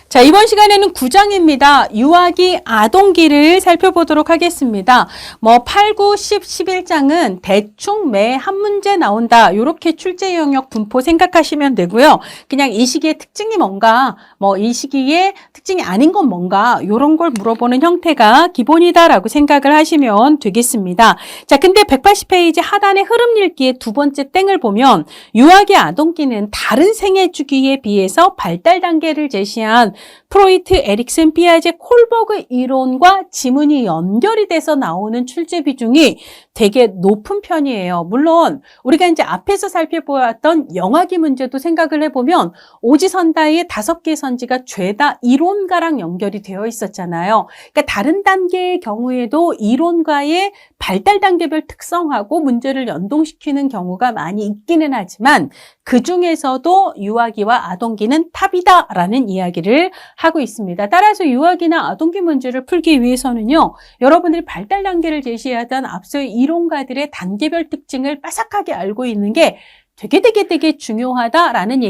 자, 이번 시간에는 9장입니다. 유아기, 아동기를 살펴보도록 하겠습니다. 8, 9, 10, 11장은 대충 매 한 문제 나온다. 이렇게 출제 영역 분포 생각하시면 되고요. 그냥 이 시기의 특징이 뭔가, 이 시기의 특징이 아닌 건 뭔가, 이런 걸 물어보는 형태가 기본이다라고 생각을 하시면 되겠습니다. 자, 근데 180페이지 하단의 흐름 읽기의 두 번째 땡을 보면 유아기, 아동기는 다른 생애 주기에 비해서 발달 단계를 제시한 프로이트, 에릭슨, 피아제, 콜버그 이론과 지문이 연결이 돼서 나오는 출제 비중이 되게 높은 편이에요. 물론 우리가 이제 앞에서 살펴보았던 영화기 문제도 생각을 해보면 오지선다의 5개 선지가 죄다 이론가랑 연결이 되어 있었잖아요. 그러니까 다른 단계의 경우에도 이론과의 발달 단계별 특성하고 문제를 연동시키는 경우가 많이 있기는 하지만 그 중에서도 유아기와 아동기는 탑이다라는 이야기를 하고 있습니다. 따라서 유아기나 아동기 문제를 풀기 위해서는요, 여러분들이 발달 단계를 제시하던 앞서의 이론가들의 단계별 특징을 빠삭하게 알고 있는 게 되게 중요하다라는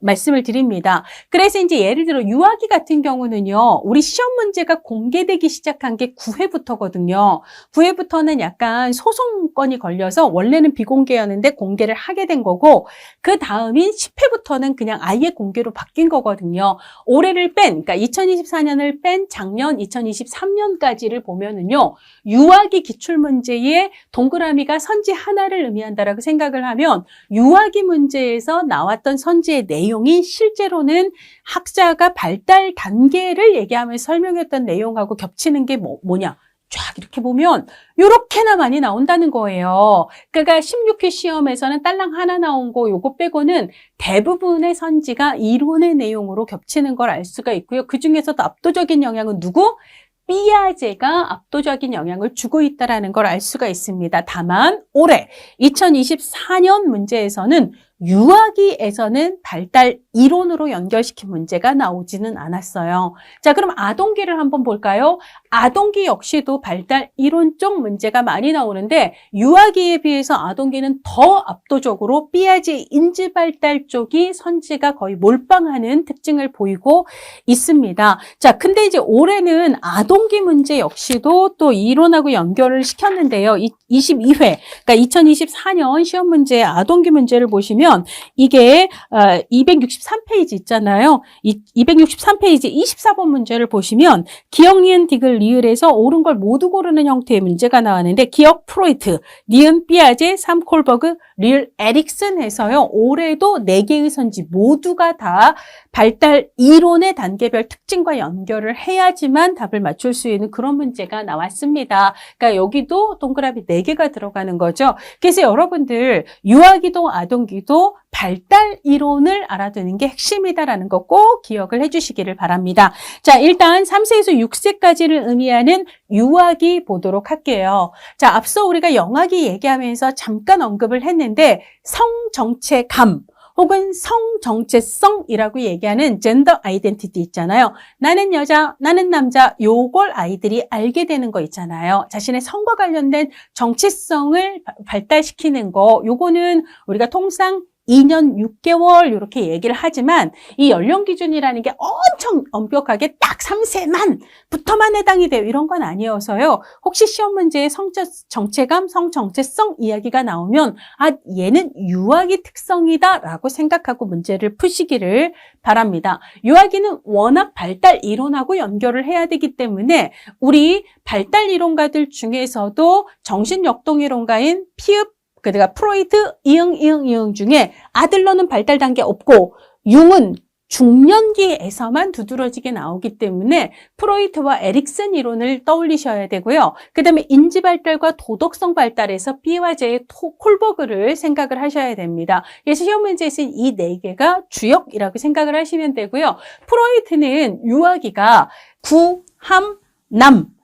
말씀을 드립니다. 그래서 이제 예를 들어 유아기 같은 경우는요, 우리 시험 문제가 공개되기 시작한 게 9회부터거든요. 9회부터는 약간 소송건이 걸려서 원래는 비공개였는데 공개를 하게 된 거고, 그 다음인 10회부터는 그냥 아예 공개로 바뀐 거거든요. 올해를 그러니까 2024년을 뺀 작년 2023년까지를 보면은요, 유아기 기출문제에 동그라미가 선지 하나를 의미한다라고 생각을 하면 유아기 문제에서 나왔던 선지의 내용이 실제로는 학자가 발달 단계를 얘기하면서 설명했던 내용하고 겹치는 게 뭐냐? 쫙 이렇게 보면 이렇게나 많이 나온다는 거예요. 그러니까 16회 시험에서는 딸랑 하나 나온 거 요거 빼고는 대부분의 선지가 이론의 내용으로 겹치는 걸 알 수가 있고요. 그중에서도 압도적인 영향은 누구? 피아제가 압도적인 영향을 주고 있다는 걸 알 수가 있습니다. 다만 올해 2024년 문제에서는 유아기에서는 발달 이론으로 연결시킨 문제가 나오지는 않았어요. 자, 그럼 아동기를 한번 볼까요? 아동기 역시도 발달 이론 쪽 문제가 많이 나오는데 유아기에 비해서 아동기는 더 압도적으로 피아제 인지 발달 쪽이 선지가 거의 몰빵하는 특징을 보이고 있습니다. 자, 근데 이제 올해는 아동기 문제 역시도 또 이론하고 연결을 시켰는데요. 22회, 그러니까 2024년 시험 문제 아동기 문제를 보시면 이게 263페이지 있잖아요. 263페이지 24번 문제를 보시면 기억, 니은, 디귿, 리을에서 옳은 걸 모두 고르는 형태의 문제가 나왔는데 기억 프로이트, 니은 피아제, 3 콜버그, 리을 에릭슨 해서요. 올해도 4개의 선지 모두가 다 발달 이론의 단계별 특징과 연결을 해야지만 답을 맞출 수 있는 그런 문제가 나왔습니다. 그러니까 여기도 동그라미 4개가 들어가는 거죠. 그래서 여러분들 유아기도 아동기도 발달 이론을 알아두는 게 핵심이다라는 거 꼭 기억을 해주시기를 바랍니다. 자, 일단 3세에서 6세까지를 의미하는 유아기 보도록 할게요. 자, 앞서 우리가 영아기 얘기하면서 잠깐 언급을 했는데 성정체감 혹은 성정체성이라고 얘기하는 젠더 아이덴티티 있잖아요. 나는 여자, 나는 남자, 요걸 아이들이 알게 되는 거 있잖아요. 자신의 성과 관련된 정체성을 발달시키는 거, 요거는 우리가 통상 2년 6개월 이렇게 얘기를 하지만 이 연령 기준이라는 게 엄청 엄격하게 딱 3세만부터만 해당이 돼요. 이런 건 아니어서요. 혹시 시험 문제에 성정체감, 성정체성 이야기가 나오면 얘는 유아기 특성이다라고 생각하고 문제를 푸시기를 바랍니다. 유아기는 워낙 발달 이론하고 연결을 해야 되기 때문에 우리 발달 이론가들 중에서도 정신역동이론가인 피읍 그러니까 프로이트, 이응 중에 아들러는 발달 단계 없고 융은 중년기에서만 두드러지게 나오기 때문에 프로이트와 에릭슨 이론을 떠올리셔야 되고요. 그 다음에 인지 발달과 도덕성 발달에서 B와 J의 콜버그를 생각을 하셔야 됩니다. 그래서 시험 문제에서 이 4개가 주역이라고 생각을 하시면 되고요. 프로이트는 유아기가 구, 함,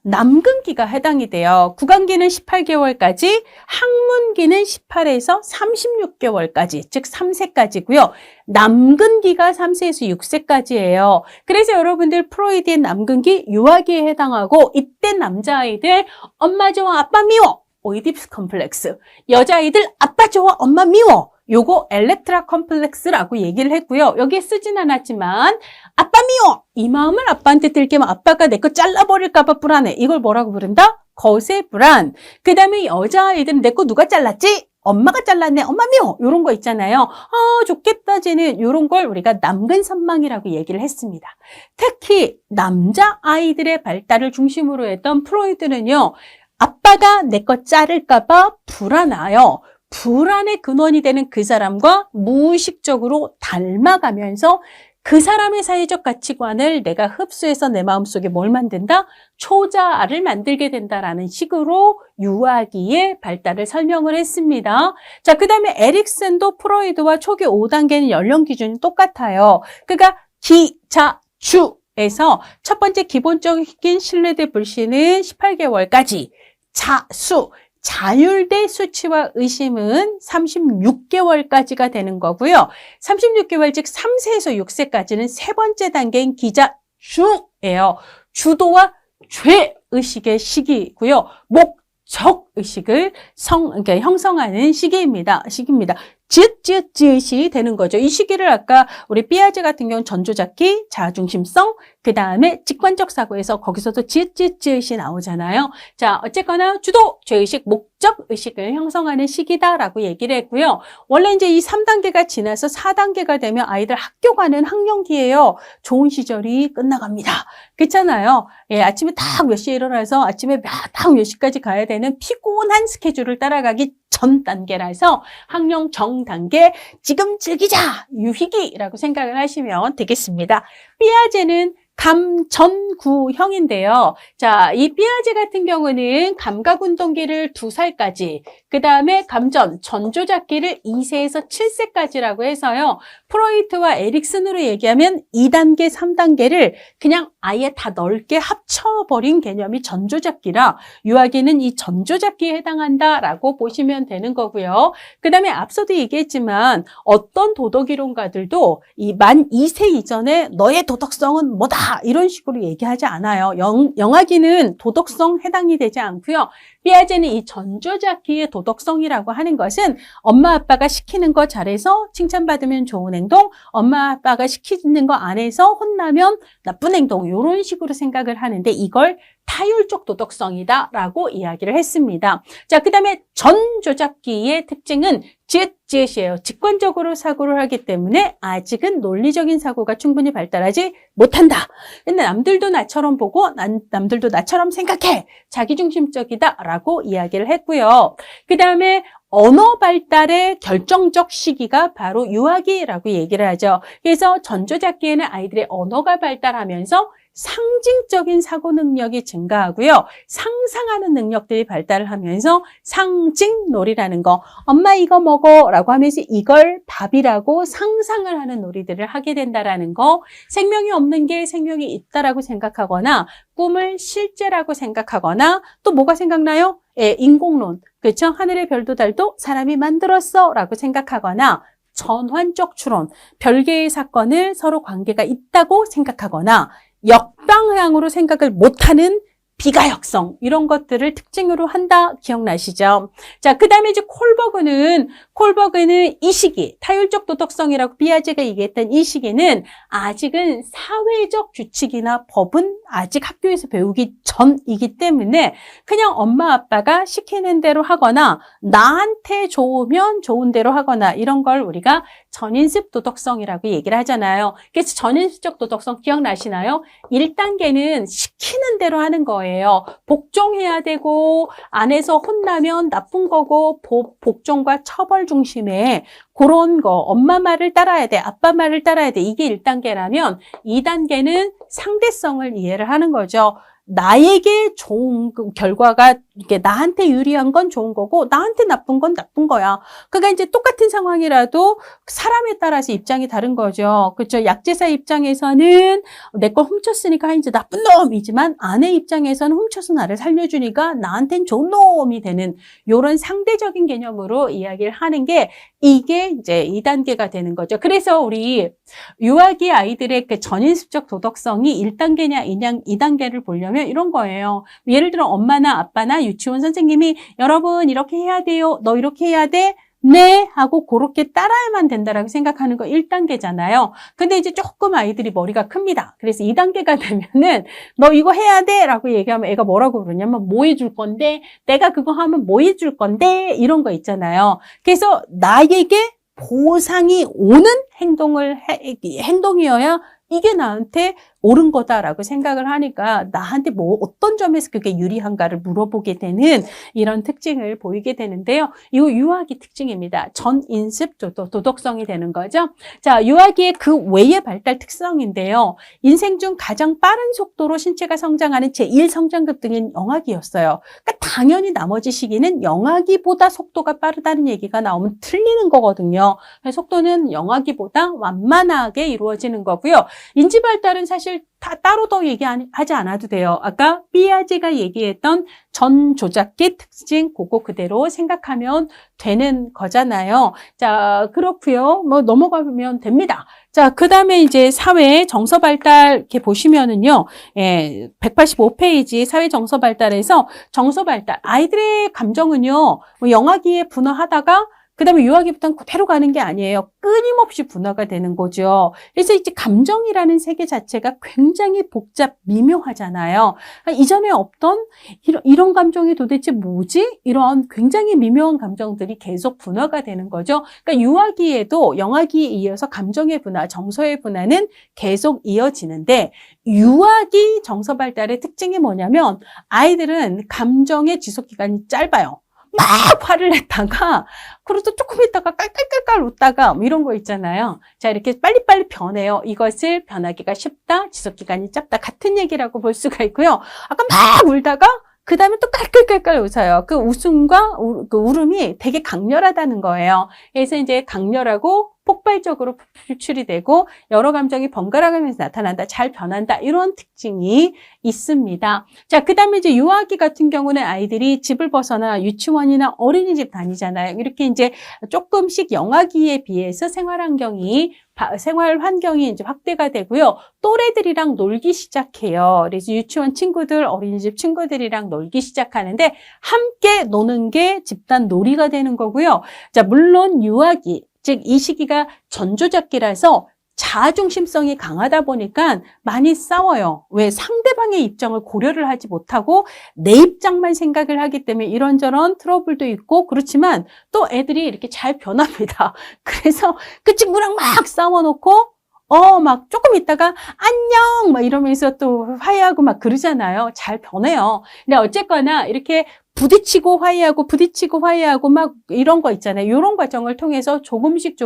남근기가 해당이 돼요. 구강기는 18개월까지, 학문기는 18에서 36개월까지, 즉 3세까지고요. 남근기가 3세에서 6세까지예요. 그래서 여러분들 프로이드의 남근기, 유아기에 해당하고 이때 남자아이들 엄마 좋아 아빠 미워, 오이디푸스 컴플렉스. 여자아이들 아빠 좋아 엄마 미워. 요거 엘렉트라 컴플렉스라고 얘기를 했고요. 여기에 쓰진 않았지만 아빠 미워! 이 마음을 아빠한테 들게면 아빠가 내 거 잘라버릴까 봐 불안해. 이걸 뭐라고 부른다? 거세 불안. 그 다음에 여자아이들은 내 거 누가 잘랐지? 엄마가 잘랐네. 엄마 미워. 이런 거 있잖아요. 아, 좋겠다 쟤는. 이런 걸 우리가 남근 선망이라고 얘기를 했습니다. 특히 남자아이들의 발달을 중심으로 했던 프로이드는요. 아빠가 내 거 자를까 봐 불안해요. 불안의 근원이 되는 그 사람과 무의식적으로 닮아가면서 그 사람의 사회적 가치관을 내가 흡수해서 내 마음속에 뭘 만든다? 초자아를 만들게 된다라는 식으로 유아기의 발달을 설명을 했습니다. 자, 그 다음에 에릭슨도 프로이드와 초기 5단계는 연령 기준이 똑같아요. 그러니까 기, 자, 주에서 첫 번째 기본적인 신뢰대 불신은 18개월까지, 자, 수, 자율대 수치와 의심은 36개월까지가 되는 거고요. 36개월 즉 3세에서 6세까지는 세 번째 단계인 기자주예요. 주도와 죄의식의 시기고요. 목적의식을 그러니까 형성하는 시기입니다. 지읒이 되는 거죠. 이 시기를 아까 우리 삐아제 같은 경우는 전조잡기, 자아중심성, 그 다음에 직관적 사고에서 거기서도 지읒이 나오잖아요. 자, 어쨌거나 주도, 죄의식, 목적의식을 형성하는 시기다라고 얘기를 했고요. 원래 이제 이 3단계가 지나서 4단계가 되면 아이들 학교 가는 학령기예요. 좋은 시절이 끝나갑니다. 그렇잖아요. 예, 아침에 딱 몇 시에 일어나서 아침에 딱 몇 시까지 가야 되는 피곤한 스케줄을 따라가기 전 단계라서 학령 정 단계 지금 즐기자 유희기라고 생각을 하시면 되겠습니다. 삐아제는 감전구형인데요. 자, 이 삐아제 같은 경우는 감각운동기를 2살까지, 그 다음에 전조잡기를 2세에서 7세까지라고 해서요. 프로이트와 에릭슨으로 얘기하면 2단계, 3단계를 그냥 아예 다 넓게 합쳐버린 개념이 전조잡기라 유아기는 이 전조잡기에 해당한다라고 보시면 되는 거고요. 그 다음에 앞서도 얘기했지만 어떤 도덕이론가들도 이 만 2세 이전에 너의 도덕성은 뭐다 이런 식으로 얘기하지 않아요. 영아기는 도덕성 해당이 되지 않고요. 삐아제는 이 전조잡기의 도덕성이라고 하는 것은 엄마 아빠가 시키는 거 잘해서 칭찬받으면 좋은 행동, 엄마 아빠가 시키는 거 안 해서 혼나면 나쁜 행동 이런 식으로 생각을 하는데 이걸 타율적 도덕성이다라고 이야기를 했습니다. 자, 그 다음에 전조잡기의 특징은 지읒이에요. 직관적으로 사고를 하기 때문에 아직은 논리적인 사고가 충분히 발달하지 못한다. 근데 남들도 나처럼 보고 남들도 나처럼 생각해. 자기중심적이다라고 이야기를 했고요. 그 다음에 언어 발달의 결정적 시기가 바로 유아기라고 얘기를 하죠. 그래서 전조잡기에는 아이들의 언어가 발달하면서 상징적인 사고 능력이 증가하고요. 상상하는 능력들이 발달을 하면서 상징놀이라는 거, 엄마 이거 먹어 라고 하면서 이걸 밥이라고 상상을 하는 놀이들을 하게 된다라는 거, 생명이 없는 게 생명이 있다라고 생각하거나 꿈을 실제라고 생각하거나 또 뭐가 생각나요? 예, 인공론. 그렇죠? 하늘의 별도 달도 사람이 만들었어 라고 생각하거나 전환적 추론, 별개의 사건을 서로 관계가 있다고 생각하거나 역방향으로 생각을 못하는 비가역성 이런 것들을 특징으로 한다 기억나시죠? 자, 그 다음에 이제 콜버그는 이 시기 타율적 도덕성이라고 삐아제가 얘기했던 이 시기는 아직은 사회적 규칙이나 법은 아직 학교에서 배우기 전이기 때문에 그냥 엄마 아빠가 시키는 대로 하거나 나한테 좋으면 좋은 대로 하거나 이런 걸 우리가 전인습 도덕성이라고 얘기를 하잖아요. 그래서 전인습적 도덕성 기억나시나요? 1단계는 시키는 대로 하는 거예요. 복종해야 되고 안에서 혼나면 나쁜 거고 복종과 처벌 중심의 그런 거 엄마 말을 따라야 돼 아빠 말을 따라야 돼 이게 1단계라면 2단계는 상대성을 이해를 하는 거죠. 나에게 좋은 결과가 이게 나한테 유리한 건 좋은 거고 나한테 나쁜 건 나쁜 거야. 그러니까 이제 똑같은 상황이라도 사람에 따라서 입장이 다른 거죠. 그렇죠? 약제사 입장에서는 내 걸 훔쳤으니까 이제 나쁜 놈이지만 아내 입장에서는 훔쳐서 나를 살려주니까 나한텐 좋은 놈이 되는 이런 상대적인 개념으로 이야기를 하는 게 이게 이제 2단계가 되는 거죠. 그래서 우리 유아기 아이들의 그 전인습적 도덕성이 1단계냐 2단계를 보려면 이런 거예요. 예를 들어 엄마나 아빠나 유치원 선생님이 여러분 이렇게 해야 돼요. 너 이렇게 해야 돼. 네 하고 그렇게 따라야만 된다라고 생각하는 거 1단계잖아요. 근데 이제 조금 아이들이 머리가 큽니다. 그래서 2단계가 되면은 너 이거 해야 돼 라고 얘기하면 애가 뭐라고 그러냐면 뭐 해줄 건데, 내가 그거 하면 뭐 해줄 건데, 이런 거 있잖아요. 그래서 나에게 보상이 오는 행동이어야 이게 나한테 옳은 거다라고 생각을 하니까 나한테 뭐 어떤 점에서 그게 유리한가를 물어보게 되는 이런 특징을 보이게 되는데요. 이거 유아기 특징입니다. 전인습 도덕성이 되는 거죠. 자, 유아기의 그 외의 발달 특성인데요. 인생 중 가장 빠른 속도로 신체가 성장하는 제1성장급 등인 영아기였어요. 그러니까 당연히 나머지 시기는 영아기보다 속도가 빠르다는 얘기가 나오면 틀리는 거거든요. 속도는 영아기보다 완만하게 이루어지는 거고요. 인지 발달은 사실 다 따로 더 얘기하지 않아도 돼요. 아까 삐아제가 얘기했던 전 조작기 특징 그거 그대로 생각하면 되는 거잖아요. 자, 그렇고요. 뭐 넘어가면 됩니다. 자, 그 다음에 이제 사회 정서 발달 이렇게 보시면은요, 185페이지 사회 정서 발달에서 정서 발달, 아이들의 감정은요, 뭐 영아기에 분화하다가 그 다음에 유아기부터는 그대로 가는 게 아니에요. 끊임없이 분화가 되는 거죠. 그래서 이제 감정이라는 세계 자체가 굉장히 복잡, 미묘하잖아요. 이전에 없던 이런 감정이 도대체 뭐지? 이런 굉장히 미묘한 감정들이 계속 분화가 되는 거죠. 그러니까 유아기에도 영아기에 이어서 감정의 분화, 정서의 분화는 계속 이어지는데, 유아기 정서 발달의 특징이 뭐냐면 아이들은 감정의 지속 기간이 짧아요. 막 화를 냈다가, 그리고 또 조금 있다가 깔깔깔깔 웃다가 뭐 이런 거 있잖아요. 자, 이렇게 빨리빨리 변해요. 이것을 변하기가 쉽다, 지속기간이 짧다. 같은 얘기라고 볼 수가 있고요. 아까 막 울다가 그 다음에 또 깔깔깔깔 웃어요. 그 웃음과 그 울음이 되게 강렬하다는 거예요. 그래서 이제 강렬하고 폭발적으로 표출이 되고 여러 감정이 번갈아가면서 나타난다, 잘 변한다, 이런 특징이 있습니다. 자, 그 다음에 이제 유아기 같은 경우는 아이들이 집을 벗어나 유치원이나 어린이집 다니잖아요. 이렇게 이제 조금씩 영아기에 비해서 생활 환경이 이제 확대가 되고요. 또래들이랑 놀기 시작해요. 그래서 유치원 친구들, 어린이집 친구들이랑 놀기 시작하는데 함께 노는 게 집단 놀이가 되는 거고요. 자, 물론 유아기, 즉 이 시기가 전조작기라서 자아중심성이 강하다 보니까 많이 싸워요. 왜? 상대방의 입장을 고려를 하지 못하고 내 입장만 생각을 하기 때문에 이런저런 트러블도 있고, 그렇지만 또 애들이 이렇게 잘 변합니다. 그래서 그 친구랑 막 싸워놓고 막 조금 있다가 안녕 막 이러면서 또 화해하고 막 그러잖아요. 잘 변해요. 근데 어쨌거나 이렇게 부딪히고 화해하고 막 이런 거 있잖아요. 이런 과정을 통해서 조금씩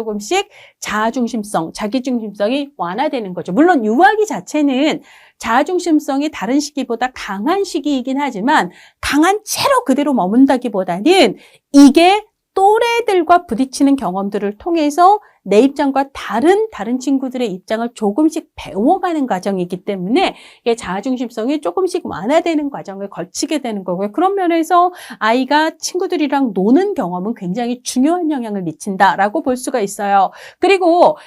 자아중심성, 자기중심성이 완화되는 거죠. 물론 유아기 자체는 자아중심성이 다른 시기보다 강한 시기이긴 하지만 강한 채로 그대로 머문다기보다는 이게 또래들과 부딪히는 경험들을 통해서 내 입장과 다른 친구들의 입장을 조금씩 배워가는 과정이기 때문에 이게 자아중심성이 조금씩 완화되는 과정을 거치게 되는 거고요. 그런 면에서 아이가 친구들이랑 노는 경험은 굉장히 중요한 영향을 미친다라고 볼 수가 있어요. 그리고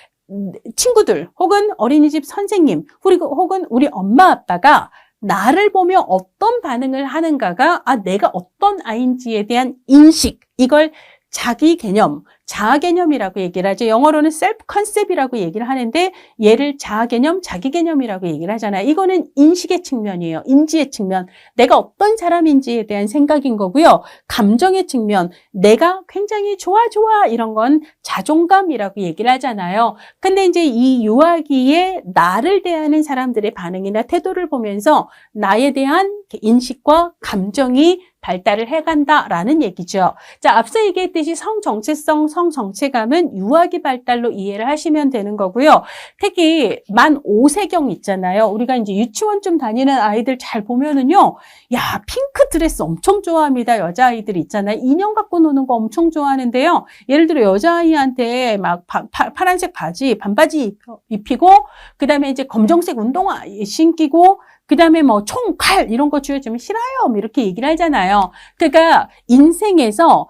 친구들 혹은 어린이집 선생님 혹은 우리 엄마 아빠가 나를 보며 어떤 반응을 하는가가 내가 어떤 아이인지에 대한 인식, 이걸 자기 개념, 자아 개념이라고 얘기를 하죠. 영어로는 셀프 컨셉이라고 얘기를 하는데 얘를 자아 개념, 자기 개념이라고 얘기를 하잖아요. 이거는 인식의 측면이에요. 인지의 측면. 내가 어떤 사람인지에 대한 생각인 거고요. 감정의 측면. 내가 굉장히 좋아 이런 건 자존감이라고 얘기를 하잖아요. 근데 이제 이 유아기에 나를 대하는 사람들의 반응이나 태도를 보면서 나에 대한 인식과 감정이 발달을 해간다라는 얘기죠. 자, 앞서 얘기했듯이 성정체성, 성정체감은 유아기 발달로 이해를 하시면 되는 거고요. 특히 만 5세경 있잖아요. 우리가 이제 유치원 좀 다니는 아이들 잘 보면은요, 야, 핑크 드레스 엄청 좋아합니다. 여자아이들 있잖아요. 인형 갖고 노는 거 엄청 좋아하는데요. 예를 들어 여자아이한테 막 파란색 바지, 반바지 입히고, 그 다음에 이제 검정색 운동화 신기고, 그 다음에 뭐 총, 칼 이런 거 쥐어주면 싫어요. 뭐 이렇게 얘기를 하잖아요. 그러니까 인생에서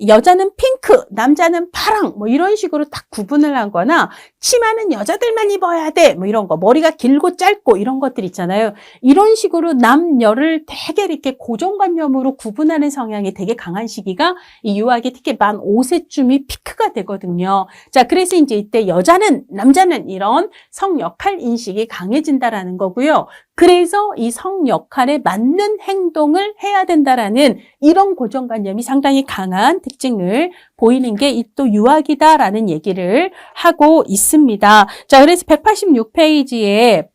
여자는 핑크, 남자는 파랑, 뭐 이런 식으로 딱 구분을 하거나, 치마는 여자들만 입어야 돼, 뭐 이런 거, 머리가 길고 짧고 이런 것들 있잖아요. 이런 식으로 남녀를 되게 이렇게 고정관념으로 구분하는 성향이 되게 강한 시기가 이 유아기 특히 만 5세쯤이 피크가 되거든요. 자, 그래서 이제 이때 여자는, 남자는 이런 성 역할 인식이 강해진다라는 거고요. 그래서 이 성 역할에 맞는 행동을 해야 된다라는 이런 고정관념이 상당히 강한 특징을 보이는 게 이 또 유아기다라는 얘기를 하고 있습니다. 자, 그래서 186페이지에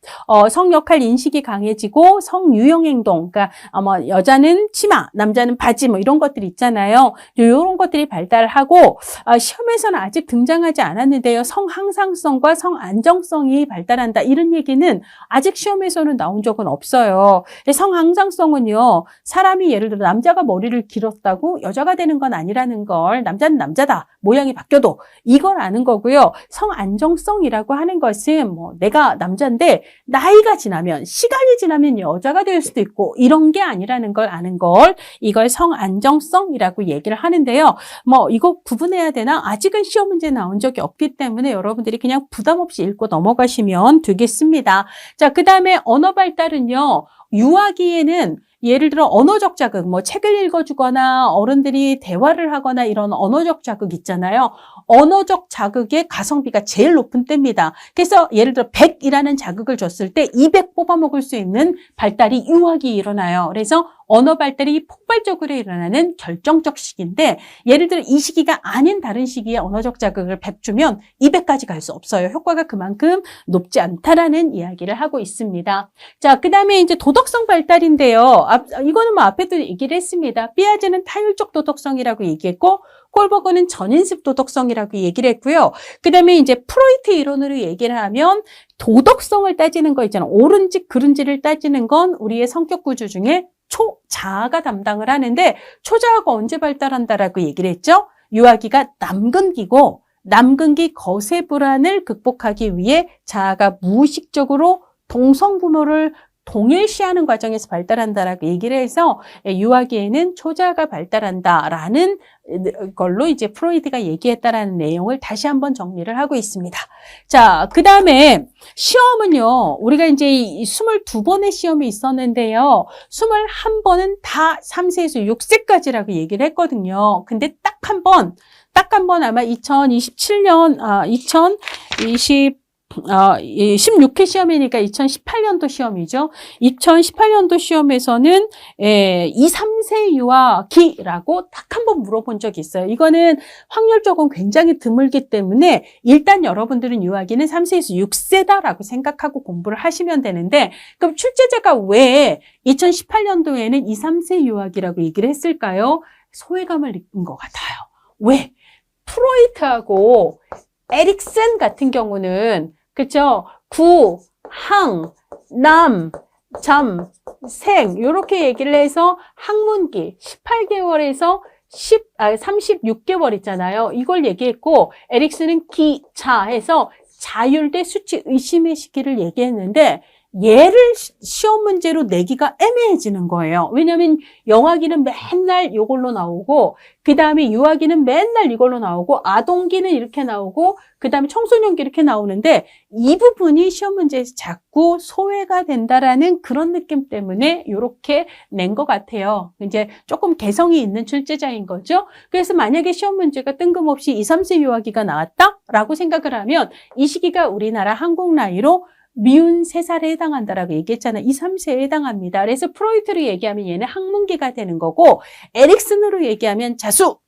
성 역할 인식이 강해지고 성 유형 행동, 그러니까 뭐 여자는 치마, 남자는 바지 뭐 이런 것들 있잖아요. 이런 것들이 발달하고 시험에서는 아직 등장하지 않았는데요. 성 항상성과 성 안정성이 발달한다. 이런 얘기는 아직 시험에서는 나온 적은 없어요. 성 항상성은요, 사람이 예를 들어 남자가 머리를 길었다고 여자가 되는 건 아니라는 걸, 남자는 남자다, 모양이 바뀌어도 이걸 아는 거고요. 성 안정성이라고 하는 것은 뭐 내가 남자인데 나이가 지나면, 시간이 지나면 여자가 될 수도 있고 이런 게 아니라는 걸 아는 걸, 이걸 성 안정성이라고 얘기를 하는데요. 뭐 이거 구분해야 되나? 아직은 시험 문제 나온 적이 없기 때문에 여러분들이 그냥 부담 없이 읽고 넘어가시면 되겠습니다. 자, 그 다음에 언어 발달은요, 유아기에는 예를 들어 언어적 자극, 뭐 책을 읽어주거나 어른들이 대화를 하거나 이런 언어적 자극 있잖아요. 언어적 자극의 가성비가 제일 높은 때입니다. 그래서 예를 들어 100이라는 자극을 줬을 때 200 뽑아먹을 수 있는 발달이 유아기에 일어나요. 그래서 언어 발달이 폭발적으로 일어나는 결정적 시기인데, 예를 들어 이 시기가 아닌 다른 시기에 언어적 자극을 100 주면 200까지 갈 수 없어요. 효과가 그만큼 높지 않다라는 이야기를 하고 있습니다. 자, 그 다음에 이제 도덕성 발달인데요. 이거는 뭐 앞에도 얘기를 했습니다. 삐아제는 타율적 도덕성이라고 얘기했고, 콜버거는 전인습 도덕성이라고 얘기를 했고요. 그 다음에 이제 프로이트 이론으로 얘기를 하면 도덕성을 따지는 거 있잖아요. 옳은지 그른지를 따지는 건 우리의 성격 구조 중에 초자아가 담당을 하는데, 초자아가 언제 발달한다라고 얘기를 했죠? 유아기가 남근기고, 남근기 거세 불안을 극복하기 위해 자아가 무의식적으로 동성부모를 동일시하는 과정에서 발달한다라고 얘기를 해서 유아기에는 초자아가 발달한다라는 걸로 이제 프로이드가 얘기했다라는 내용을 다시 한번 정리를 하고 있습니다. 자, 그 다음에 시험은요, 우리가 이제 22번의 시험이 있었는데요. 21번은 다 3세에서 6세까지라고 얘기를 했거든요. 근데 딱 한 번 아마 2027년, 16회 시험이니까 2018년도 시험이죠. 2018년도 시험에서는 2, 3세 유아기라고 딱 한 번 물어본 적이 있어요. 이거는 확률적으로 굉장히 드물기 때문에 일단 여러분들은 유아기는 3세에서 6세다라고 생각하고 공부를 하시면 되는데, 그럼 출제자가 왜 2018년도에는 2, 3세 유아기라고 얘기를 했을까요? 소외감을 느낀 것 같아요. 왜? 프로이트하고 에릭슨 같은 경우는 그쵸? 구, 항, 남, 잠, 생 이렇게 얘기를 해서 학문기 18개월에서 36개월 있잖아요. 이걸 얘기했고, 에릭슨은 기, 자 해서 자율대 수치 의심의 시기를 얘기했는데, 얘를 시험 문제로 내기가 애매해지는 거예요. 왜냐하면 영아기는 맨날 이걸로 나오고, 그 다음에 유아기는 맨날 이걸로 나오고, 아동기는 이렇게 나오고, 그 다음에 청소년기 이렇게 나오는데, 이 부분이 시험 문제에서 자꾸 소외가 된다라는 그런 느낌 때문에 이렇게 낸 것 같아요. 이제 조금 개성이 있는 출제자인 거죠. 그래서 만약에 시험 문제가 뜬금없이 2, 3세 유아기가 나왔다라고 생각을 하면, 이 시기가 우리나라 한국 나이로 미운 3살에 해당한다라고 얘기했잖아요. 2, 3세에 해당합니다. 그래서 프로이트로 얘기하면 얘는 학문기가 되는 거고, 에릭슨으로 얘기하면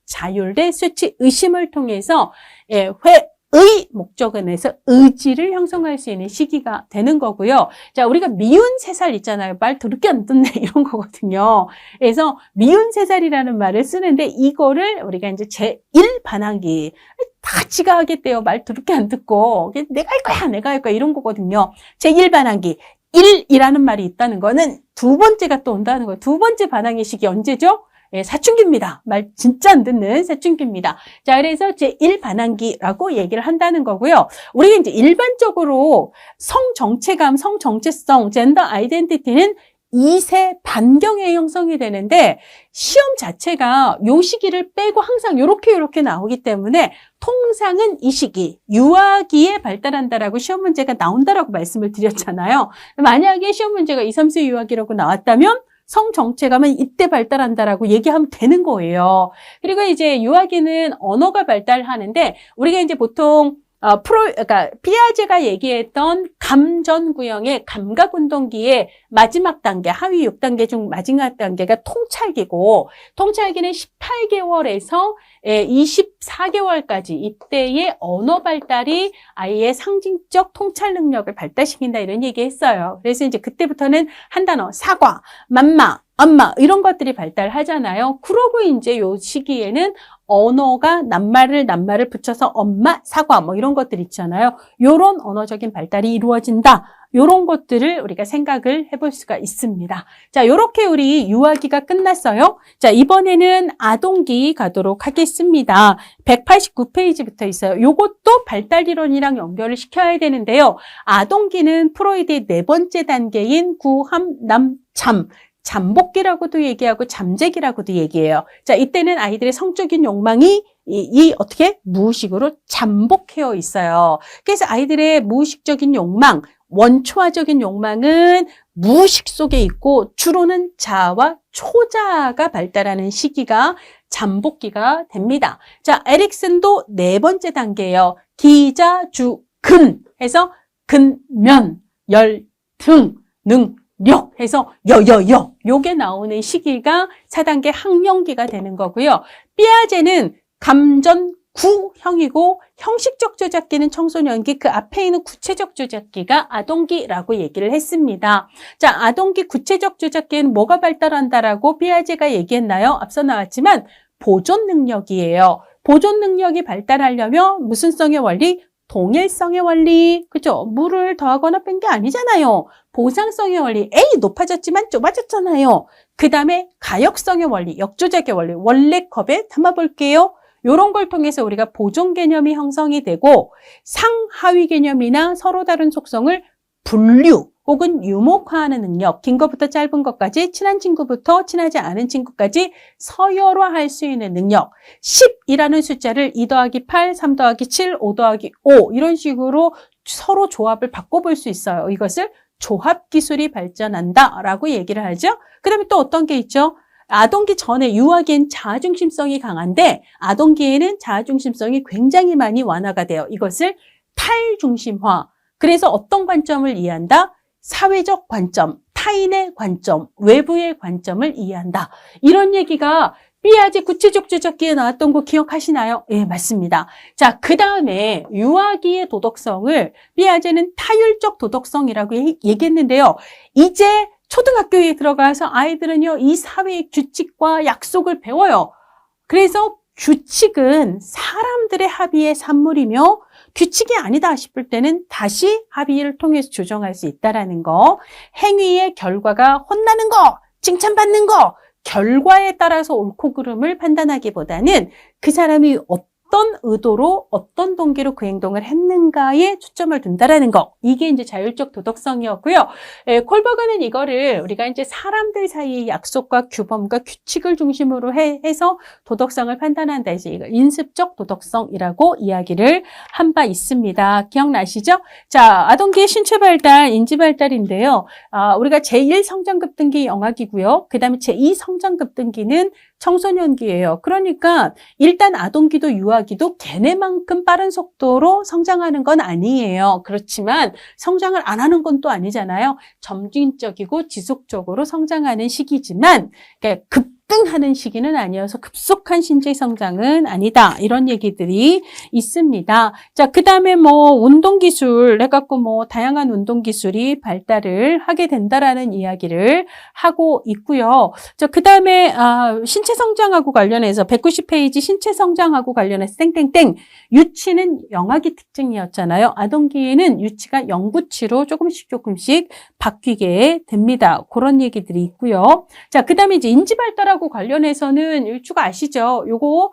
자율대 수치 의심을 통해서 회의 목적은에서 의지를 형성할 수 있는 시기가 되는 거고요. 자, 우리가 미운 3살 있잖아요. 말 더럽게 안 듣네 이런 거거든요. 그래서 미운 3살이라는 말을 쓰는데, 이거를 우리가 이제 제1 반항기, 다 지가 하겠대요. 말 더럽게 안 듣고. 내가 할 거야 이런 거거든요. 제1 반항기. 1이라는 말이 있다는 거는 두 번째가 또 온다는 거예요. 두 번째 반항의 시기 언제죠? 사춘기입니다. 말 진짜 안 듣는 사춘기입니다. 자, 그래서 제1 반항기라고 얘기를 한다는 거고요. 우리가 이제 일반적으로 성 정체감, 성 정체성, 젠더 아이덴티티는 2세 반경에 형성이 되는데 시험 자체가 요 시기를 빼고 항상 요렇게 나오기 때문에 통상은 이 시기, 유아기에 발달한다라고 시험 문제가 나온다라고 말씀을 드렸잖아요. 만약에 시험 문제가 2, 3세 유아기라고 나왔다면 성정체감은 이때 발달한다라고 얘기하면 되는 거예요. 그리고 이제 유아기는 언어가 발달하는데 우리가 이제 보통 그러니까 피아제가 얘기했던 감전구형의 감각운동기의 마지막 단계, 하위 6단계 중 마지막 단계가 통찰기고, 통찰기는 18개월에서 24개월까지 이때의 언어 발달이 아이의 상징적 통찰 능력을 발달시킨다 이런 얘기 했어요. 그래서 이제 그때부터는 한 단어, 사과, 맘마, 엄마 이런 것들이 발달하잖아요. 그러고 이제 요 시기에는 언어가 낱말을 붙여서 엄마, 사과 뭐 이런 것들 있잖아요. 요런 언어적인 발달이 이루어진다. 요런 것들을 우리가 생각을 해볼 수가 있습니다. 자, 요렇게 우리 유아기가 끝났어요. 자, 이번에는 아동기 가도록 하겠습니다. 189페이지부터 있어요. 요것도 발달이론이랑 연결을 시켜야 되는데요. 아동기는 프로이드의 네 번째 단계인 구함남잠, 잠복기라고도 얘기하고 잠재기라고도 얘기해요. 자, 이때는 아이들의 성적인 욕망이 어떻게 무의식으로 잠복해 있어요. 그래서 아이들의 무의식적인 욕망, 원초화적인 욕망은 무의식 속에 있고 주로는 자아와 초자아가 발달하는 시기가 잠복기가 됩니다. 자, 에릭슨도 네 번째 단계예요. 기자주근 해서 근면, 열, 등, 능, 력 해서 여여여 요게 나오는 시기가 4단계 학령기가 되는 거고요. 피아제는 감전구형이고 형식적 조작기는 청소년기, 그 앞에 있는 구체적 조작기가 아동기라고 얘기를 했습니다. 자, 아동기 구체적 조작기는 뭐가 발달한다라고 피아제가 얘기했나요? 앞서 나왔지만 보존 능력이에요. 보존 능력이 발달하려면 무슨 성의 원리? 동일성의 원리, 그죠? 물을 더하거나 뺀 게 아니잖아요. 보상성의 원리, A 높아졌지만 좁아졌잖아요. 그 다음에 가역성의 원리, 역조작의 원리, 원래 컵에 담아볼게요. 이런 걸 통해서 우리가 보존 개념이 형성이 되고 상하위 개념이나 서로 다른 속성을 분류 혹은 유목화하는 능력, 긴 것부터 짧은 것까지, 친한 친구부터 친하지 않은 친구까지 서열화할 수 있는 능력, 10이라는 숫자를 2 더하기 8, 3 더하기 7, 5 더하기 5 이런 식으로 서로 조합을 바꿔볼 수 있어요. 이것을 조합기술이 발전한다라고 얘기를 하죠. 그 다음에 또 어떤 게 있죠? 아동기 전에 유아기엔 자아중심성이 강한데 아동기에는 자아중심성이 굉장히 많이 완화가 돼요. 이것을 탈중심화. 그래서 어떤 관점을 이해한다? 사회적 관점, 타인의 관점, 외부의 관점을 이해한다. 이런 얘기가 피아제 구체적 조작기에 나왔던 거 기억하시나요? 예, 맞습니다. 자, 그 다음에 유아기의 도덕성을 피아제는 타율적 도덕성이라고 얘기했는데요. 이제 초등학교에 들어가서 아이들은요, 이 사회의 규칙과 약속을 배워요. 그래서 규칙은 사람들의 합의의 산물이며 규칙이 아니다 싶을 때는 다시 합의를 통해서 조정할 수 있다는 거. 행위의 결과가 혼나는 거, 칭찬받는 거, 결과에 따라서 옳고 그름을 판단하기보다는 그 사람이 어떤 의도로 어떤 동기로 그 행동을 했는가에 초점을 둔다라는 거. 이게 이제 자율적 도덕성이었고요. 콜버그는 이거를 우리가 이제 사람들 사이의 약속과 규범과 규칙을 중심으로 해서 도덕성을 판단한다 해서 이거 인습적 도덕성이라고 이야기를 한 바 있습니다. 기억나시죠? 자, 아동기의 신체 발달, 인지 발달인데요. 우리가 제1 성장급 등기 영아기고요. 그 다음에 제2 성장급 등기는 청소년기예요. 그러니까 일단 아동기도 유아기도 걔네만큼 빠른 속도로 성장하는 건 아니에요. 그렇지만 성장을 안 하는 건 또 아니잖아요. 점진적이고 지속적으로 성장하는 시기지만 그러니까 급등하는 시기는 아니어서 급속한 신체 성장은 아니다. 이런 얘기들이 있습니다. 자, 그 다음에 뭐 운동기술 해갖고 뭐 다양한 운동기술이 발달을 하게 된다라는 이야기를 하고 있고요. 자, 그 다음에 신체 성장하고 관련해서 190페이지 신체 성장하고 관련해서 땡땡땡 유치는 영아기 특징이었잖아요. 아동기에는 유치가 영구치로 조금씩 바뀌게 됩니다. 그런 얘기들이 있고요. 자, 그 다음에 이제 인지 발달하고 관련해서는 유추가 아시죠? 요거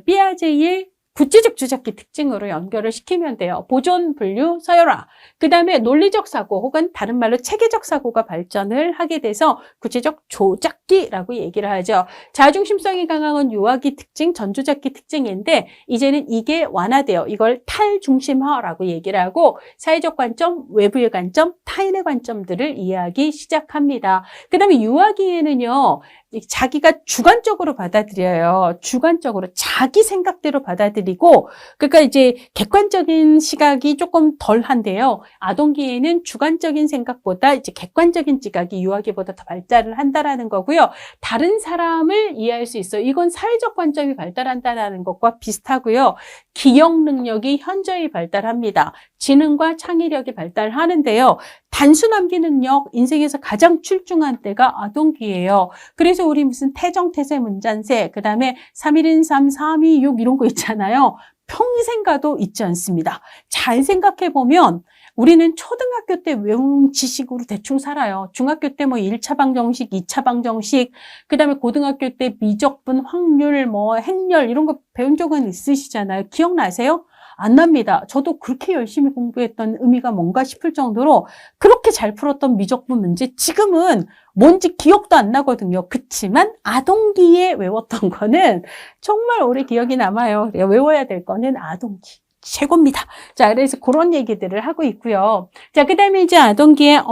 피아제의 구체적 주작기 특징으로 연결을 시키면 돼요. 보존, 분류, 서열화. 그 다음에 논리적 사고 혹은 다른 말로 체계적 사고가 발전을 하게 돼서 구체적 조작기라고 얘기를 하죠. 자중심성이 강한 유아기 특징, 전조작기 특징인데 이제는 이게 완화돼요. 이걸 탈중심화라고 얘기를 하고 사회적 관점, 외부의 관점, 타인의 관점들을 이해하기 시작합니다. 그 다음에 유아기에는요. 자기가 주관적으로 받아들여요. 주관적으로 자기 생각대로 받아들이고 그러니까 이제 객관적인 시각이 조금 덜한데요. 아동기에는 주관적인 생각보다 이제 객관적인 지각이 유아기보다 더 발달을 한다라는 거고요. 다른 사람을 이해할 수 있어요. 이건 사회적 관점이 발달한다는 것과 비슷하고요. 기억 능력이 현저히 발달합니다. 지능과 창의력이 발달하는데요. 단순 암기 능력, 인생에서 가장 출중한 때가 아동기예요. 그래서 우리 무슨 태정, 태세, 문잔세, 그 다음에 3일인 3, 3이 6 이런 거 있잖아요. 평생 가도 있지 않습니다. 잘 생각해보면 우리는 초등학교 때 외운 지식으로 대충 살아요. 중학교 때 뭐 1차 방정식, 2차 방정식, 그 다음에 고등학교 때 미적분, 확률, 뭐 행렬 이런 거 배운 적은 있으시잖아요. 기억나세요? 안 납니다. 저도 그렇게 열심히 공부했던 의미가 뭔가 싶을 정도로 그렇게 잘 풀었던 미적분 문제 지금은 뭔지 기억도 안 나거든요. 그치만 아동기에 외웠던 거는 정말 오래 기억이 남아요. 외워야 될 거는 아동기. 최고입니다. 자, 그래서 그런 얘기들을 하고 있고요. 자, 그 다음에 이제 아동기에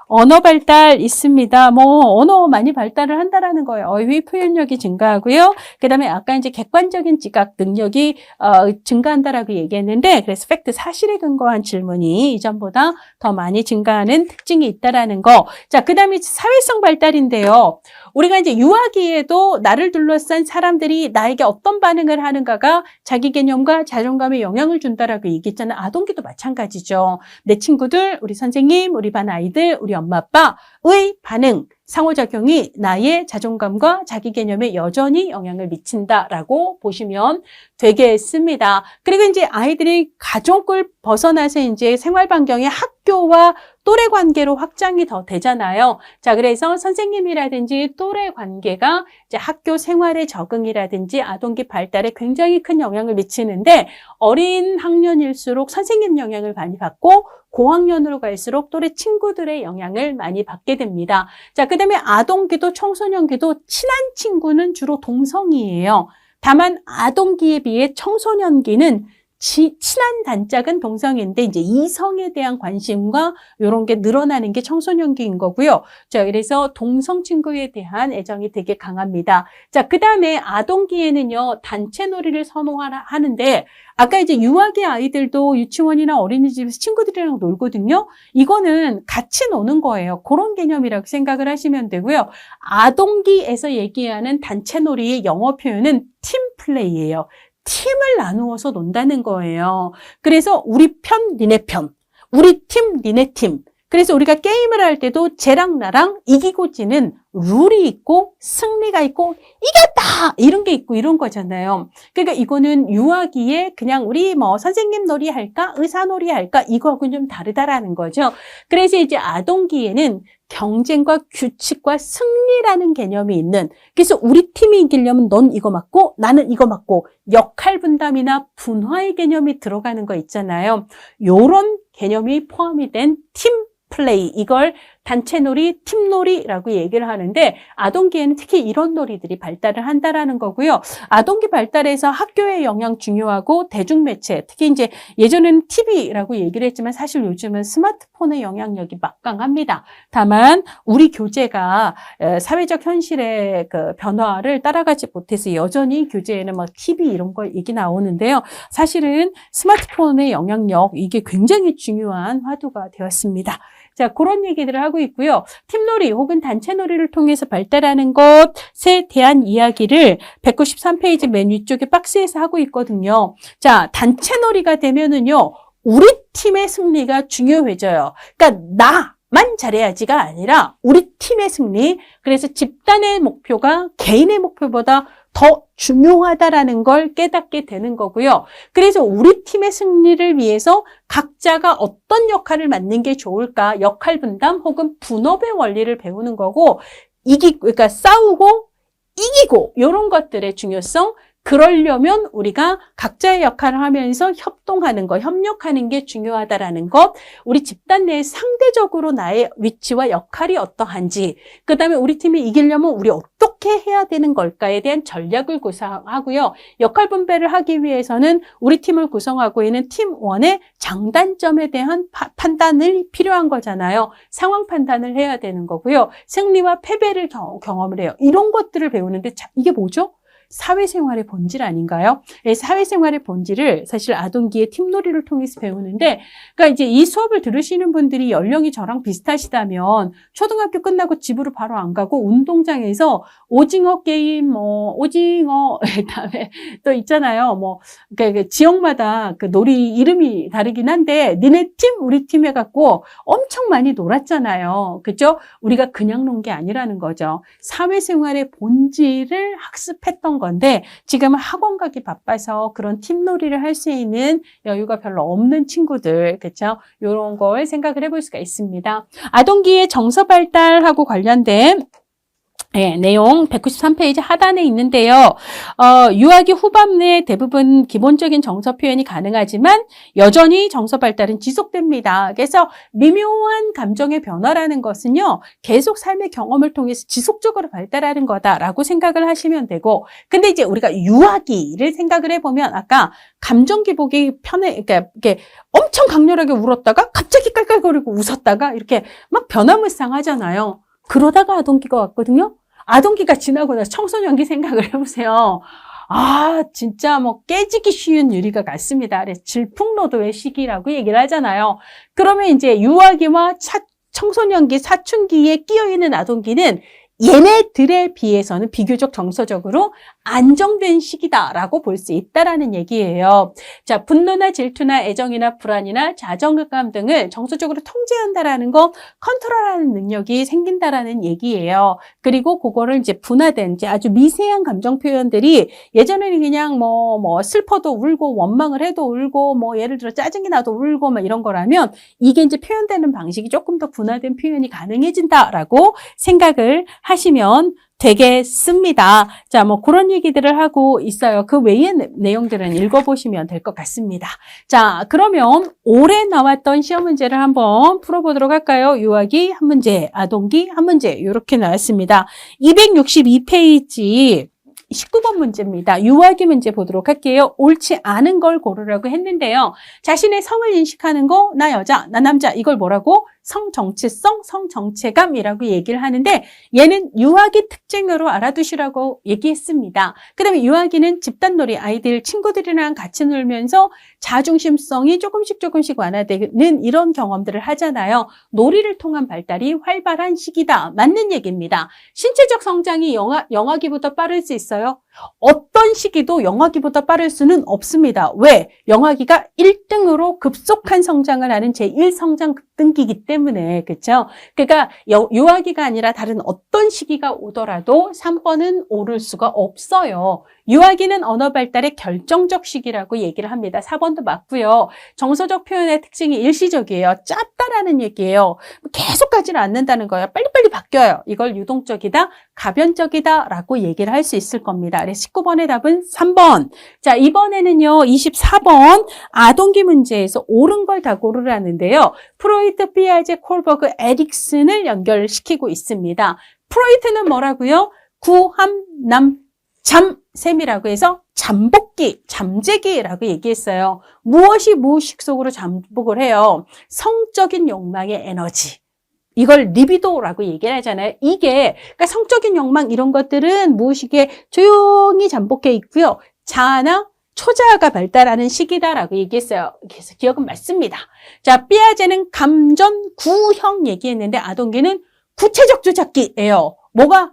언어 발달 있습니다. 뭐 언어 많이 발달을 한다라는 거예요. 어휘 표현력이 증가하고요. 그다음에 아까 이제 객관적인 지각 능력이 증가한다라고 얘기했는데 그래서 팩트 사실에 근거한 질문이 이전보다 더 많이 증가하는 특징이 있다라는 거. 자, 그다음에 사회성 발달인데요. 우리가 이제 유아기에도 나를 둘러싼 사람들이 나에게 어떤 반응을 하는가가 자기 개념과 자존감에 영향을 준다라고 얘기했잖아요. 아동기도 마찬가지죠. 내 친구들, 우리 선생님, 우리 반 아이들, 우리 엄마 아빠의 반응, 상호작용이 나의 자존감과 자기 개념에 여전히 영향을 미친다라고 보시면 되겠습니다. 그리고 이제 아이들이 가족을 벗어나서 이제 생활 반경의 학교와 또래 관계로 확장이 더 되잖아요. 자, 그래서 선생님이라든지 또래 관계가 이제 학교 생활의 적응이라든지 아동기 발달에 굉장히 큰 영향을 미치는데 어린 학년일수록 선생님 영향을 많이 받고 고학년으로 갈수록 또래 친구들의 영향을 많이 받게 됩니다. 자, 그 다음에 아동기도 청소년기도 친한 친구는 주로 동성이에요. 다만 아동기에 비해 청소년기는 친한 단짝은 동성인데 이제 이성에 대한 관심과 이런 게 늘어나는 게 청소년기인 거고요. 자, 그래서 동성 친구에 대한 애정이 되게 강합니다. 자, 그 다음에 아동기에는요, 단체 놀이를 선호하는데 아까 이제 유아기 아이들도 유치원이나 어린이집에서 친구들이랑 놀거든요. 이거는 같이 노는 거예요. 그런 개념이라고 생각을 하시면 되고요. 아동기에서 얘기하는 단체 놀이의 영어 표현은 팀플레이예요. 팀을 나누어서 논다는 거예요. 그래서 우리 편, 니네 편, 우리 팀, 니네 팀. 그래서 우리가 게임을 할 때도 쟤랑 나랑 이기고 지는 룰이 있고 승리가 있고 이겼다 이런 게 있고 이런 거잖아요. 그러니까 이거는 유아기에 그냥 우리 뭐 선생님 놀이 할까 의사 놀이 할까 이거하고는 좀 다르다라는 거죠. 그래서 이제 아동기에는 경쟁과 규칙과 승리라는 개념이 있는, 그래서 우리 팀이 이기려면 넌 이거 맞고 나는 이거 맞고 역할 분담이나 분화의 개념이 들어가는 거 있잖아요. 요런 개념이 포함이 된 팀 플레이, 이걸 단체 놀이, 팀 놀이라고 얘기를 하는데 아동기에는 특히 이런 놀이들이 발달을 한다라는 거고요. 아동기 발달에서 학교의 영향 중요하고 대중매체, 특히 이제 예전에는 TV라고 얘기를 했지만 사실 요즘은 스마트폰의 영향력이 막강합니다. 다만 우리 교재가 사회적 현실의 그 변화를 따라가지 못해서 여전히 교재에는 막 TV 이런 거 얘기 나오는데요. 사실은 스마트폰의 영향력, 이게 굉장히 중요한 화두가 되었습니다. 자, 그런 얘기들을 하고 있고요. 팀놀이 혹은 단체놀이를 통해서 발달하는 것에 대한 이야기를 193페이지 맨 위쪽에 박스에서 하고 있거든요. 자, 단체놀이가 되면은요, 우리 팀의 승리가 중요해져요. 그러니까 나만 잘해야지가 아니라 우리 팀의 승리, 그래서 집단의 목표가 개인의 목표보다 더 중요하다라는 걸 깨닫게 되는 거고요. 그래서 우리 팀의 승리를 위해서 각자가 어떤 역할을 맡는 게 좋을까, 역할 분담 혹은 분업의 원리를 배우는 거고, 그러니까 싸우고 이기고 이런 것들의 중요성, 그러려면 우리가 각자의 역할을 하면서 협동하는 것, 협력하는 게 중요하다라는 것, 우리 집단 내에 상대적으로 나의 위치와 역할이 어떠한지, 그 다음에 우리 팀이 이기려면 우리 어떻게 해야 되는 걸까에 대한 전략을 구상하고요. 역할 분배를 하기 위해서는 우리 팀을 구성하고 있는 팀원의 장단점에 대한 판단이 필요한 거잖아요. 상황 판단을 해야 되는 거고요. 승리와 패배를 경험을 해요. 이런 것들을 배우는데 이게 뭐죠? 사회생활의 본질 아닌가요? 사회생활의 본질을 사실 아동기의 팀놀이를 통해서 배우는데, 그러니까 이제 이 수업을 들으시는 분들이 연령이 저랑 비슷하시다면 초등학교 끝나고 집으로 바로 안 가고 운동장에서 오징어 게임, 오징어, 그다음에 또 있잖아요. 그러니까 지역마다 그 놀이 이름이 다르긴 한데, 니네 팀, 우리 팀 해갖고 엄청 많이 놀았잖아요. 그죠? 우리가 그냥 논 게 아니라는 거죠. 사회생활의 본질을 학습했던 건데 지금은 학원 가기 바빠서 그런 팀놀이를 할 수 있는 여유가 별로 없는 친구들, 그렇죠? 이런 걸 생각을 해볼 수가 있습니다. 아동기의 정서 발달하고 관련된 내용 193페이지 하단에 있는데요. 유아기 후반에 대부분 기본적인 정서 표현이 가능하지만 여전히 정서 발달은 지속됩니다. 그래서 미묘한 감정의 변화라는 것은요, 계속 삶의 경험을 통해서 지속적으로 발달하는 거다라고 생각을 하시면 되고, 근데 이제 우리가 유아기를 생각을 해보면 아까 감정 기복이 그러니까 이렇게 엄청 강렬하게 울었다가 갑자기 깔깔거리고 웃었다가 이렇게 막 변화무쌍하잖아요. 그러다가 아동기가 왔거든요. 아동기가 지나고 나서 청소년기 생각을 해보세요. 진짜 깨지기 쉬운 유리가 같습니다. 그래서 질풍노도의 시기라고 얘기를 하잖아요. 그러면 이제 유아기와 청소년기, 사춘기에 끼어있는 아동기는 얘네들에 비해서는 비교적 정서적으로 안정된 시기다라고 볼 수 있다라는 얘기예요. 자, 분노나 질투나 애정이나 불안이나 자존감 등을 정서적으로 통제한다라는 거, 컨트롤하는 능력이 생긴다라는 얘기예요. 그리고 그거를 이제 분화된 이제 아주 미세한 감정 표현들이 예전에는 그냥 슬퍼도 울고 원망을 해도 울고 예를 들어 짜증이 나도 울고 이런 거라면 이게 이제 표현되는 방식이 조금 더 분화된 표현이 가능해진다라고 생각을 하시면 되겠습니다. 자, 그런 얘기들을 하고 있어요. 그 외의 내용들은 읽어보시면 될 것 같습니다. 자, 그러면 올해 나왔던 시험 문제를 한번 풀어보도록 할까요? 유아기 한 문제, 아동기 한 문제 이렇게 나왔습니다. 262페이지 19번 문제입니다. 유아기 문제 보도록 할게요. 옳지 않은 걸 고르라고 했는데요. 자신의 성을 인식하는 거, 나 여자, 나 남자, 이걸 뭐라고? 성정체성, 성정체감이라고 얘기를 하는데 얘는 유아기 특징으로 알아두시라고 얘기했습니다. 그 다음에 유아기는 집단놀이, 아이들, 친구들이랑 같이 놀면서 자중심성이 조금씩 완화되는 이런 경험들을 하잖아요. 놀이를 통한 발달이 활발한 시기다. 맞는 얘기입니다. 신체적 성장이 영아기보다 빠를 수 있어요? 어떤 시기도 영아기보다 빠를 수는 없습니다. 왜? 영아기가 1등으로 급속한 성장을 하는 제1성장 급등기이기 때문에, 그렇죠? 그러니까 유아기가 아니라 다른 어떤 시기가 오더라도 3번은 오를 수가 없어요. 유아기는 언어 발달의 결정적 시기라고 얘기를 합니다. 4번도 맞고요. 정서적 표현의 특징이 일시적이에요. 짧다라는 얘기예요. 계속 가지는 않는다는 거예요. 빨리빨리 바뀌어요. 이걸 유동적이다, 가변적이다 라고 얘기를 할 수 있을 겁니다. 그래서 19번의 답은 3번. 자, 이번에는요, 24번 아동기 문제에서 옳은 걸 다 고르라는데요. 프로이트, 피아제, 콜버그, 에릭슨을 연결시키고 있습니다. 프로이트는 뭐라고요? 구함, 남, 잠, 셈이라고 해서 잠복기, 잠재기라고 얘기했어요. 무엇이 무의식 속으로 잠복을 해요? 성적인 욕망의 에너지. 이걸 리비도라고 얘기를 하잖아요. 이게, 그러니까 성적인 욕망 이런 것들은 무의식에 조용히 잠복해 있고요. 자아나 초자아가 발달하는 시기다라고 얘기했어요. 그래서 기억은 맞습니다. 자, 삐아제는 감전, 구형 얘기했는데 아동기는 구체적 조작기예요. 뭐가?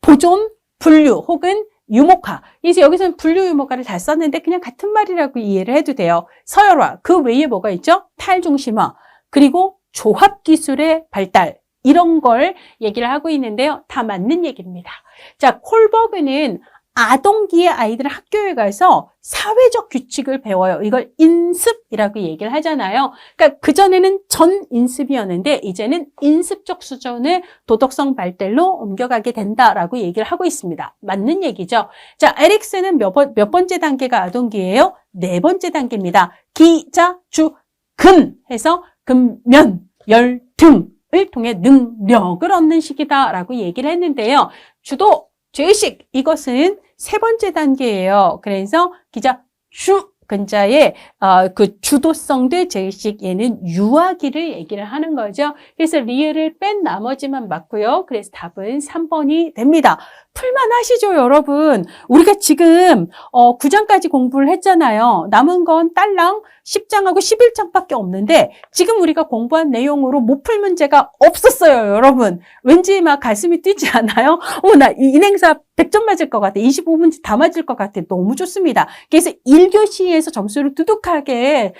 보존, 분류 혹은 유목화. 그래서 여기서는 분류, 유목화를 다 썼는데 그냥 같은 말이라고 이해를 해도 돼요. 서열화. 그 외에 뭐가 있죠? 탈중심화. 그리고 조합기술의 발달. 이런 걸 얘기를 하고 있는데요. 다 맞는 얘기입니다. 자, 콜버그는 아동기의 아이들은 학교에 가서 사회적 규칙을 배워요. 이걸 인습이라고 얘기를 하잖아요. 그러니까 그전에는 전인습이었는데 이제는 인습적 수준의 도덕성 발달로 옮겨가게 된다라고 얘기를 하고 있습니다. 맞는 얘기죠. 자, 에릭슨은 몇 번째 단계가 아동기예요? 네 번째 단계입니다. 기, 자, 주, 금 해서 근면, 열, 등을 통해 능력을 얻는 시기다라고 얘기를 했는데요. 주도, 죄의식, 이것은 세 번째 단계예요. 그래서 기자 주 근자에 그 주도성들 죄의식 얘는 유아기를 얘기를 하는 거죠. 그래서 리을을 뺀 나머지만 맞고요. 그래서 답은 3번이 됩니다. 풀만 하시죠, 여러분. 우리가 지금 9장까지 공부를 했잖아요. 남은 건 딸랑 10장하고 11장밖에 없는데 지금 우리가 공부한 내용으로 못 풀 문제가 없었어요, 여러분. 왠지 막 가슴이 뛰지 않아요? 나 인행사 100점 맞을 것 같아. 25문제 다 맞을 것 같아. 너무 좋습니다. 그래서 1교시에서 점수를 두둑하게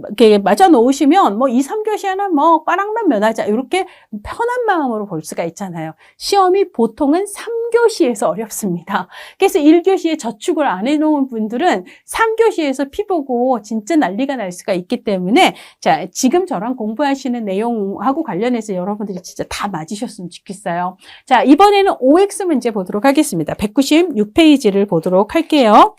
이렇게 맞아 놓으시면 뭐 2, 3교시에는 뭐 꽈랑만 면하자. 이렇게 편한 마음으로 볼 수가 있잖아요. 시험이 보통은 3교시에서 어렵습니다. 그래서 1교시에 저축을 안 해놓은 분들은 3교시에서 피 보고 진짜 난리가 날 수가 있기 때문에 자, 지금 저랑 공부하시는 내용하고 관련해서 여러분들이 진짜 다 맞으셨으면 좋겠어요. 자, 이번에는 OX 문제 보도록 하겠습니다. 196페이지를 보도록 할게요.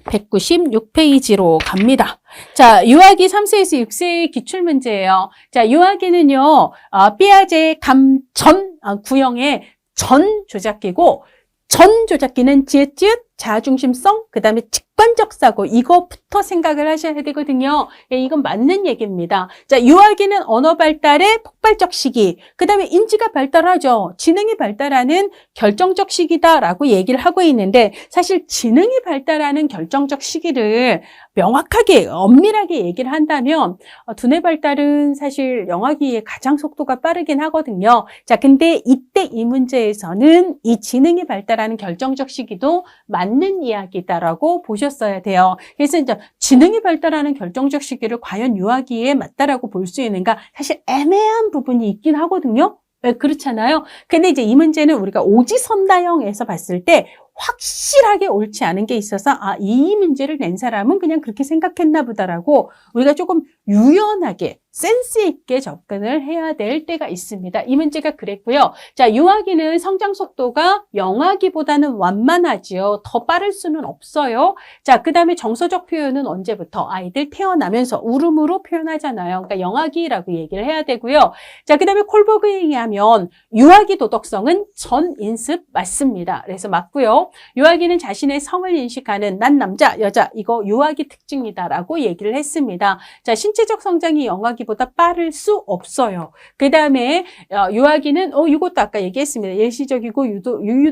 196페이지로 갑니다. 자, 유아기 3세에서 6세의 기출문제예요. 자, 유아기는요, 삐아제 감전 구형의 전 조작기고, 전 조작기는 지읒, 자중심성, 그 다음에 직관적 사고, 이거부터 생각을 하셔야 되거든요. 예, 이건 맞는 얘기입니다. 자, 유아기는 언어 발달의 폭발적 시기, 그 다음에 인지가 발달하죠. 지능이 발달하는 결정적 시기다라고 얘기를 하고 있는데, 사실 지능이 발달하는 결정적 시기를 명확하게, 엄밀하게 얘기를 한다면, 두뇌 발달은 사실 영아기의 가장 속도가 빠르긴 하거든요. 자, 근데 이때 이 문제에서는 이 지능이 발달하는 결정적 시기도 맞는 이야기다라고 보셨어야 돼요. 그래서 이제 지능이 발달하는 결정적 시기를 과연 유아기에 맞다라고 볼 수 있는가? 사실 애매한 부분이 있긴 하거든요. 왜 그렇잖아요. 근데 이제 이 문제는 우리가 오지선다형에서 봤을 때 확실하게 옳지 않은 게 있어서 이 문제를 낸 사람은 그냥 그렇게 생각했나 보다라고 우리가 조금 유연하게 센스 있게 접근을 해야 될 때가 있습니다. 이 문제가 그랬고요. 자, 유아기는 성장 속도가 영아기보다는 완만하지요. 더 빠를 수는 없어요. 자, 그 다음에 정서적 표현은 언제부터? 아이들 태어나면서 울음으로 표현하잖아요. 그러니까 영아기라고 얘기를 해야 되고요. 자, 그 다음에 콜버그에 의하면 유아기 도덕성은 전인습 맞습니다. 그래서 맞고요. 유아기는 자신의 성을 인식하는 난 남자, 여자 이거 유아기 특징이다라고 얘기를 했습니다. 자, 신체적 성장이 영아기보다 빠를 수 없어요. 그 다음에 유아기는 이것도 아까 얘기했습니다. 일시적이고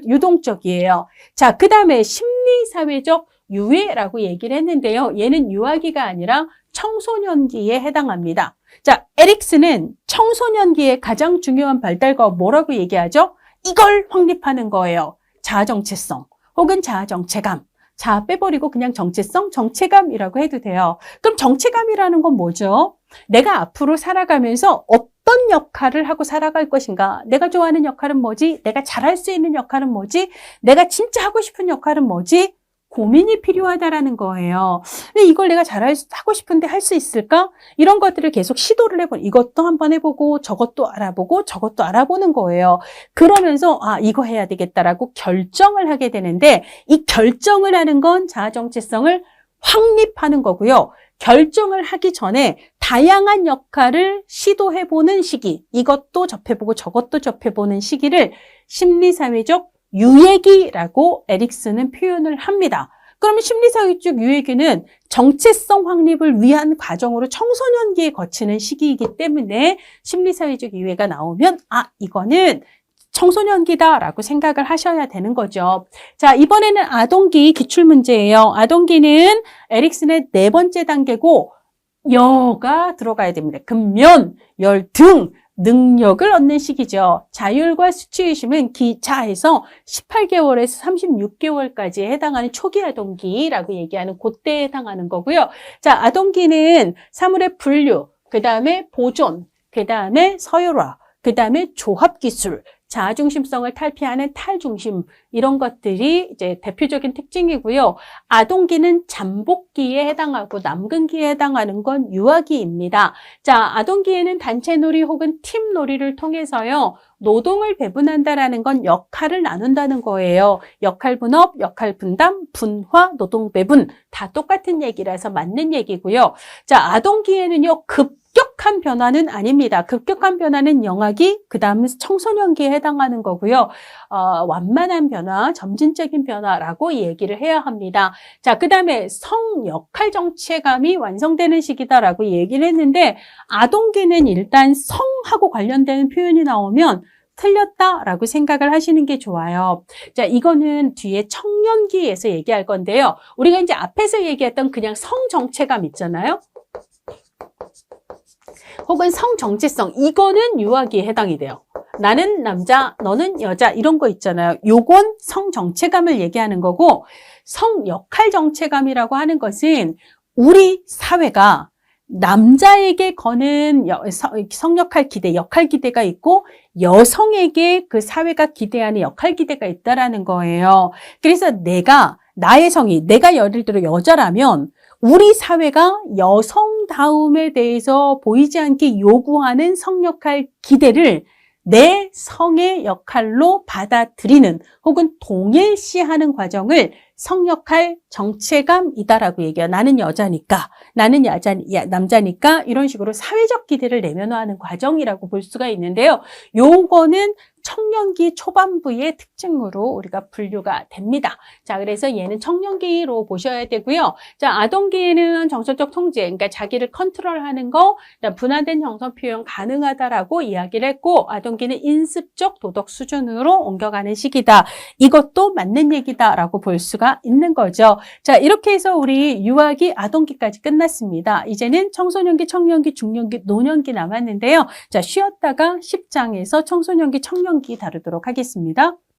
유동적이에요. 자, 그 다음에 심리사회적 유해라고 얘기를 했는데요. 얘는 유아기가 아니라 청소년기에 해당합니다. 자, 에릭슨은 청소년기의 가장 중요한 발달과 뭐라고 얘기하죠? 이걸 확립하는 거예요. 자아정체성 혹은 자아정체감. 자, 빼버리고 그냥 정체성, 정체감이라고 해도 돼요. 그럼 정체감이라는 건 뭐죠? 내가 앞으로 살아가면서 어떤 역할을 하고 살아갈 것인가? 내가 좋아하는 역할은 뭐지? 내가 잘할 수 있는 역할은 뭐지? 내가 진짜 하고 싶은 역할은 뭐지? 고민이 필요하다라는 거예요. 근데 이걸 내가 하고 싶은데 할 수 있을까? 이런 것들을 계속 시도를 해보는, 이것도 한번 해보고 저것도 알아보고 저것도 알아보는 거예요. 그러면서 이거 해야 되겠다라고 결정을 하게 되는데 이 결정을 하는 건 자아정체성을 확립하는 거고요. 결정을 하기 전에 다양한 역할을 시도해보는 시기, 이것도 접해보고 저것도 접해보는 시기를 심리사회적 유예기라고 에릭슨은 표현을 합니다. 그러면 심리사회적 유예기는 정체성 확립을 위한 과정으로 청소년기에 거치는 시기이기 때문에 심리사회적 유예가 나오면 이거는 청소년기다라고 생각을 하셔야 되는 거죠. 자, 이번에는 아동기 기출문제예요. 아동기는 에릭슨의 네 번째 단계고 여가 들어가야 됩니다. 근면, 열, 등, 능력을 얻는 시기죠. 자율과 수치의심은 기차에서 18개월에서 36개월까지에 해당하는 초기 아동기라고 얘기하는 그때에 해당하는 거고요. 자, 아동기는 사물의 분류, 그 다음에 보존, 그 다음에 서열화, 그 다음에 조합기술, 자아중심성을 탈피하는 탈중심, 이런 것들이 이제 대표적인 특징이고요. 아동기는 잠복기에 해당하고 남근기에 해당하는 건 유아기입니다. 자, 아동기에는 단체놀이 혹은 팀놀이를 통해서요, 노동을 배분한다라는 건 역할을 나눈다는 거예요. 역할 분업, 역할 분담, 분화, 노동 배분 다 똑같은 얘기라서 맞는 얘기고요. 자, 아동기에는요, 급격한 변화는 아닙니다. 급격한 변화는 영아기, 그 다음은 청소년기에 해당하는 거고요. 완만한 변화, 점진적인 변화라고 얘기를 해야 합니다. 자, 그 다음에 성역할 정체감이 완성되는 시기다라고 얘기를 했는데, 아동기는 일단 성하고 관련된 표현이 나오면 틀렸다라고 생각을 하시는 게 좋아요. 자, 이거는 뒤에 청년기에서 얘기할 건데요. 우리가 이제 앞에서 얘기했던 그냥 성 정체감 있잖아요. 혹은 성 정체성, 이거는 유아기에 해당이 돼요. 나는 남자, 너는 여자, 이런 거 있잖아요. 요건 성 정체감을 얘기하는 거고, 성 역할 정체감이라고 하는 것은 우리 사회가 남자에게 거는 성역할 기대, 역할 기대가 있고, 여성에게 그 사회가 기대하는 역할 기대가 있다라는 거예요. 그래서 나의 성이, 내가 예를 들어 여자라면 우리 사회가 여성다움에 대해서 보이지 않게 요구하는 성역할 기대를 내 성의 역할로 받아들이는 혹은 동일시하는 과정을 성역할 정체감이다라고 얘기해요. 나는 여자니까, 나는 남자니까, 이런 식으로 사회적 기대를 내면화하는 과정이라고 볼 수가 있는데요. 요거는 청년기 초반부의 특징으로 우리가 분류가 됩니다. 자, 그래서 얘는 청년기로 보셔야 되고요. 자, 아동기에는 정서적 통제, 그러니까 자기를 컨트롤하는 거, 분화된 정서 표현 가능하다라고 이야기를 했고, 아동기는 인습적 도덕 수준으로 옮겨가는 시기다. 이것도 맞는 얘기다라고 볼 수가 있는 거죠. 자, 이렇게 해서 우리 유아기, 아동기까지 끝났습니다. 이제는 청소년기, 청년기, 중년기, 노년기 남았는데요. 자, 쉬었다가 10장에서 청소년기, 청년기 다루도록 하겠습니다.